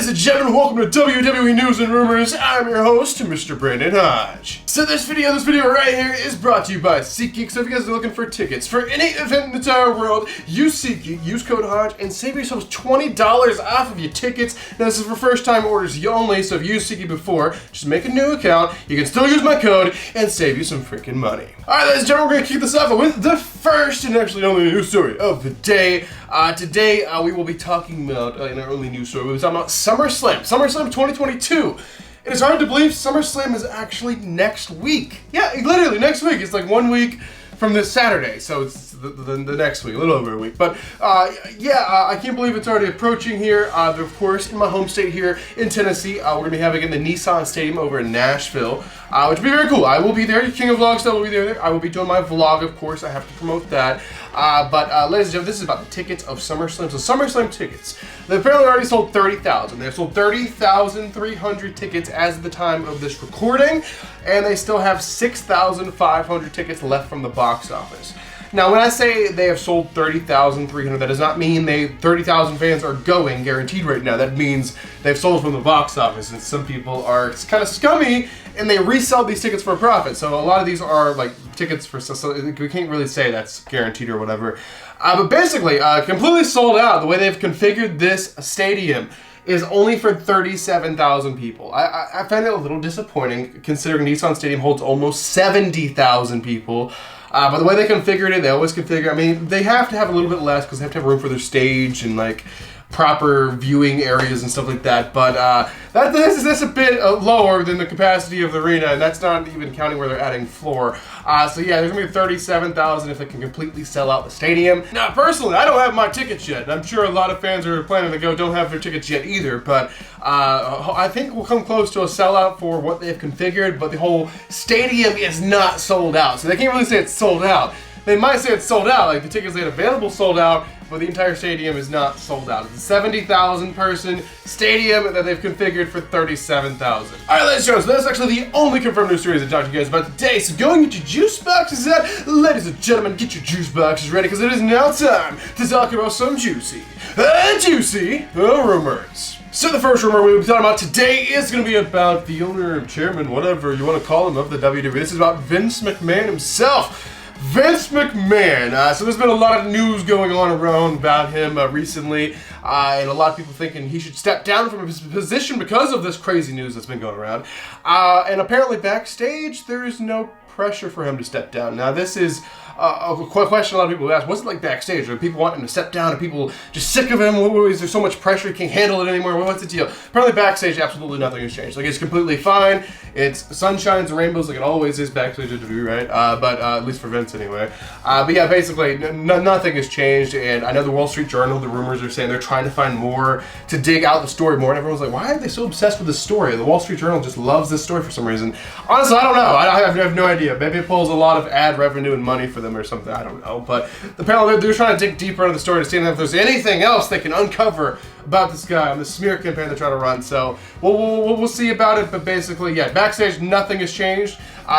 Ladies and gentlemen, welcome to WWE News and Rumors. I'm your host, Mr. Brandon Hodge. So this video right here is brought to you by SeatGeek. So if you guys are looking for tickets for any event in the entire world, use SeatGeek, use code Hodge, and save yourselves $20 off of your tickets. Now this is for first time orders only, so if you used SeatGeek before, just make a new account. You can still use my code and save you some freaking money. Alright, ladies and gentlemen, we're going to kick this off with the first and actually only news story of the day. Today, we will be talking about, in our only news story, we'll be talking about SummerSlam 2022. It is hard to believe SummerSlam is actually next week. Yeah, literally next week. It's like 1 week from this Saturday, so it's the next week, a little over a week. But I can't believe it's already approaching here. Of course, in my home state here in Tennessee, we're going to be having it in the Nissan Stadium over in Nashville, which will be very cool. I will be there. King of Vlogs will be there. I will be doing my vlog, of course. I have to promote that. But ladies and gentlemen, this is about the tickets of SummerSlam. So SummerSlam tickets, they apparently already sold 30,000. They've sold 30,300 tickets as of the time of this recording, and they still have 6,500 tickets left from the box office. Now, when I say they have sold 30,300, that does not mean 30,000 fans are going guaranteed right now. That means they've sold from the box office, and some people are kind of scummy and they resell these tickets for a profit. So a lot of these are like tickets for, so we can't really say that's guaranteed or whatever. But basically, completely sold out. The way they've configured this stadium is only for 37,000 people. I find it a little disappointing considering Nissan Stadium holds almost 70,000 people. But the way they configured it, they always configure, I mean, they have to have a little bit less because they have to have room for their stage and like proper viewing areas and stuff like that. But that's a bit lower than the capacity of the arena, and that's not even counting where they're adding floor. So yeah, there's gonna be 37,000 if they can completely sell out the stadium. Now, personally, I don't have my tickets yet. I'm sure a lot of fans who are planning to go don't have their tickets yet either, but I think we'll come close to a sellout for what they've configured, but the whole stadium is not sold out. So they can't really say it's sold out. They might say it's sold out, like the tickets they had available sold out, but the entire stadium is not sold out. It's a 70,000 person stadium that they've configured for 37,000. Alright, ladies and gentlemen, so that's actually the only confirmed news stories I talked to you guys about today. So go and get your juice boxes out. Ladies and gentlemen, get your juice boxes ready because it is now time to talk about some juicy rumors. So the first rumor we'll be talking about today is going to be about the owner, chairman, whatever you want to call him, of the WWE. This is about Vince McMahon himself. Vince McMahon. So there's been a lot of news going on around about him recently, and a lot of people thinking he should step down from his position because of this crazy news that's been going around. And apparently backstage, there is no pressure for him to step down. Now this is a question a lot of people ask. What's it like backstage? Are people wanting him to step down? Are people just sick of him? Is there so much pressure he can't handle it anymore? What's the deal? Apparently backstage, absolutely nothing has changed. Like, it's completely fine. It's sunshines and rainbows like it always is backstage interview, right? But at least for Vince anyway. But yeah, basically nothing has changed. And I know the Wall Street Journal, the rumors are saying they're trying to find more to dig out the story more. And everyone's like, why are they so obsessed with this story? The Wall Street Journal just loves this story for some reason. Honestly, I don't know. I have no idea. Maybe it pulls a lot of ad revenue and money for them or something. I don't know. But apparently they're trying to dig deeper into the story to see if there's anything else they can uncover about this guy on the smear campaign they're trying to run. So we'll see about it. But basically, yeah, backstage nothing has changed.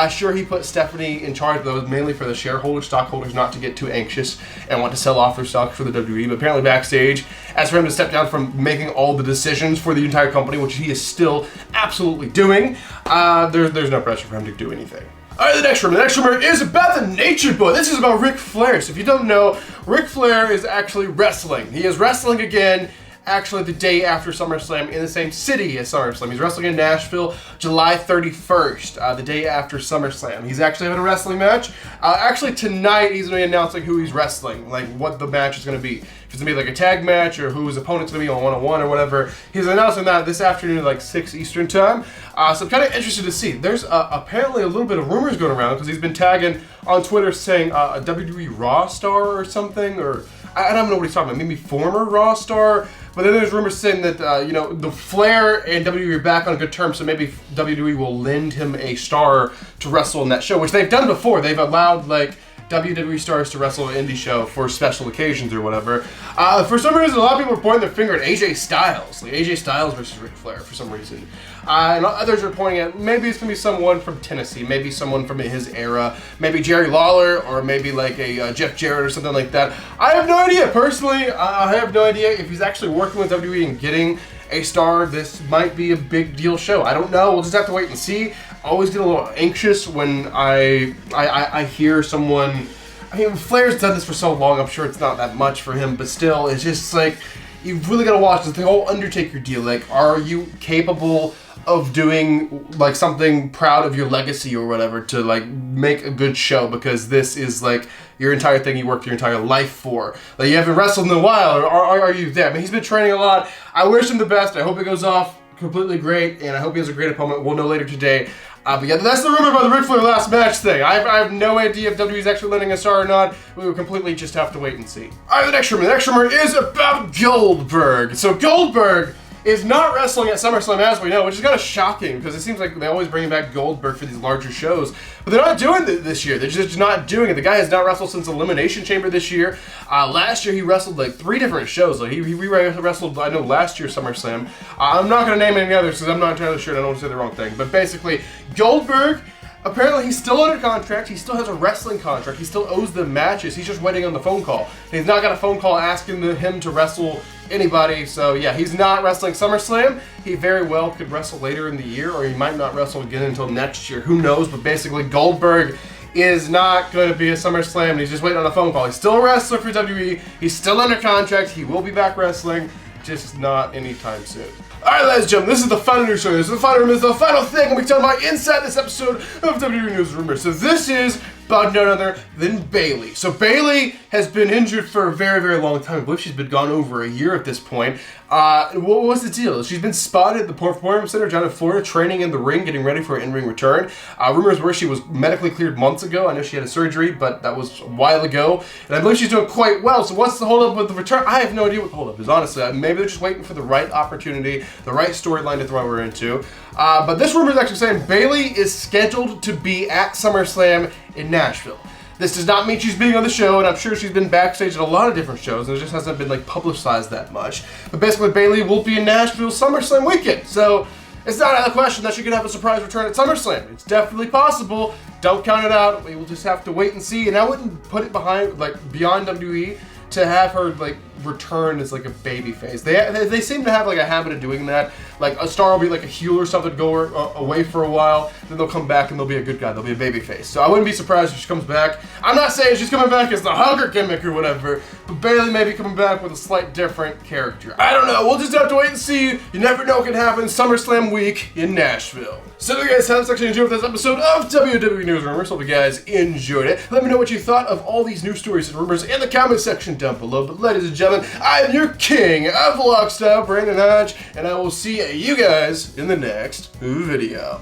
Sure, he put Stephanie in charge, though, mainly for the stockholders, not to get too anxious and want to sell off their stock for the WWE. But apparently backstage, as for him to step down from making all the decisions for the entire company, which he is still absolutely doing, there's no pressure for him to do anything. Alright, the next rumor is about the Nature Boy. This is about Ric Flair. So if you don't know, Ric Flair is actually wrestling. He is wrestling again, actually the day after SummerSlam in the same city as SummerSlam. He's wrestling in Nashville, July 31st, the day after SummerSlam. He's actually having a wrestling match. Actually tonight he's going to be announcing who he's wrestling, like what the match is going to be. If it's going to be like a tag match or who his opponent's going to be on one-on-one or whatever. He's announcing that this afternoon at like 6 Eastern time. So I'm kind of interested to see. There's apparently a little bit of rumors going around because he's been tagging on Twitter saying a WWE Raw star or something, or I don't know what he's talking about, maybe former Raw star. But then there's rumors saying that, the Flair and WWE are back on good terms, so maybe WWE will lend him a star to wrestle in that show, which they've done before. They've allowed, like, WWE stars to wrestle an indie show for special occasions or whatever. For some reason, a lot of people are pointing their finger at AJ Styles. Like AJ Styles versus Ric Flair for some reason. And others are pointing at maybe it's going to be someone from Tennessee, maybe someone from his era, maybe Jerry Lawler, or maybe like a Jeff Jarrett or something like that. I have no idea. Personally, I have no idea if he's actually working with WWE and getting a star, this might be a big deal show. I don't know. We'll just have to wait and see. I always get a little anxious when I hear someone. I mean, Flair's done this for so long. I'm sure it's not that much for him, but still, it's just like you've really got to watch this. The whole Undertaker deal. Like, are you capable of doing like something proud of your legacy or whatever to like make a good show, because this is like your entire thing you worked your entire life for. Like, you haven't wrestled in a while, or are you there? I mean, he's been training a lot. I wish him the best. I hope it goes off completely great, and I hope he has a great opponent. We'll know later today. But yeah, that's the rumor about the Ric Flair last match thing. I have no idea if WWE's actually letting us star or not. We will completely just have to wait and see. Alright, the next rumor. The next rumor is about Goldberg. So Goldberg is not wrestling at SummerSlam, as we know, which is kind of shocking, because it seems like they always bring back Goldberg for these larger shows, but they're not doing it this year. They're just not doing it. The guy has not wrestled since Elimination Chamber this year. Last year he wrestled like 3 different shows. Like he wrestled, I know, last year SummerSlam. I'm not going to name any others because I'm not entirely sure and I don't want to say the wrong thing, but basically Goldberg, apparently he's still under contract. He still has a wrestling contract. He still owes them matches. He's just waiting on the phone call. He's not got a phone call asking him to wrestle anybody. So yeah, he's not wrestling SummerSlam. He very well could wrestle later in the year, or he might not wrestle again until next year. Who knows? But basically, Goldberg is not going to be a SummerSlam, and he's just waiting on a phone call. He's still a wrestler for WWE. He's still under contract. He will be back wrestling, just not anytime soon. Alright, ladies and gentlemen, this is the final news story. This is the final rumor. This is the final thing we'll be talking about inside this episode of WWE News Rumors. So this is about none other than Bayley. So Bayley has been injured for a very, very long time. I believe she's been gone over a year at this point. What was the deal? She's been spotted at the Performance Center down in Florida, training in the ring, getting ready for an in-ring return. Rumors were she was medically cleared months ago. I know she had a surgery, but that was a while ago. And I believe she's doing quite well. So what's the holdup with the return? I have no idea what the holdup is, honestly. Maybe they're just waiting for the right opportunity, the right storyline to throw her into. But this rumor is actually saying Bayley is scheduled to be at SummerSlam in Nashville. This does not mean she's being on the show, and I'm sure she's been backstage at a lot of different shows, and it just hasn't been like publicized that much. But basically, Bayley will be in Nashville SummerSlam weekend, so it's not out of the question that she could have a surprise return at SummerSlam. It's definitely possible. Don't count it out. We will just have to wait and see. And I wouldn't put it behind, like, beyond WWE to have her like return as like a baby face. They seem to have like a habit of doing that. Like a star will be like a heel or something, go away for a while, then they'll come back and they'll be a good guy. They'll be a baby face. So I wouldn't be surprised if she comes back. I'm not saying she's coming back as the hugger gimmick or whatever, but Bayley may be coming back with a slight different character. I don't know. We'll just have to wait and see. You never know what can happen. SummerSlam week in Nashville. So there you guys have. Actually enjoyed this episode of WWE News Rumors. Hope you guys enjoyed it. Let me know what you thought of all these news stories and rumors in the comment section down below. But ladies and gentlemen, I am your king of vlog style, Brandon Hodge, and I will see you guys in the next video.